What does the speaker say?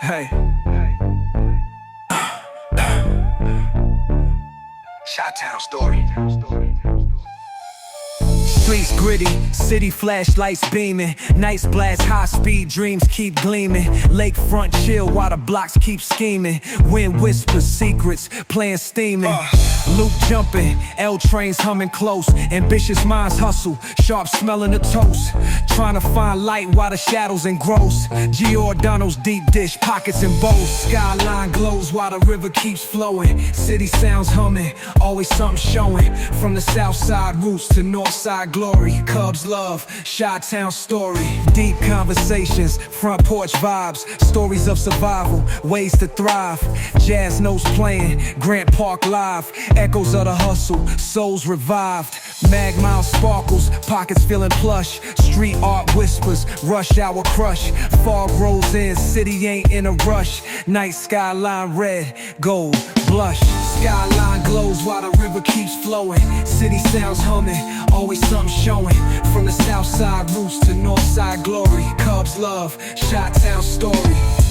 Hey. Chi-town story. Streets gritty, city flashlights beaming. Nights blast, high-speed dreams keep gleaming. Lakefront chill while the blocks keep scheming. Wind whispers secrets, playing steaming. Loop jumping, L trains humming close. Ambitious minds hustle, sharp smelling the toast. Trying to find light while the shadows engross. Giordano's deep dish, pockets and bowls. Skyline glows while the river keeps flowing. City sounds humming, always something showing. From the south side roots to north side glory. Cubs love, Chi-town story. Deep conversations, front porch vibes. Stories of survival, ways to thrive. Jazz notes playing, Grant Park live. Echoes of the hustle, souls revived. Mag mile sparkles, pockets feeling plush. Street art whispers, rush hour crush. Fog rolls in, city ain't in a rush. Night skyline red, gold, blush. Skyline glows while the river keeps flowing. City sounds humming, always something showing. From the south side roots to north side glory. Cubs love, Chi-town story.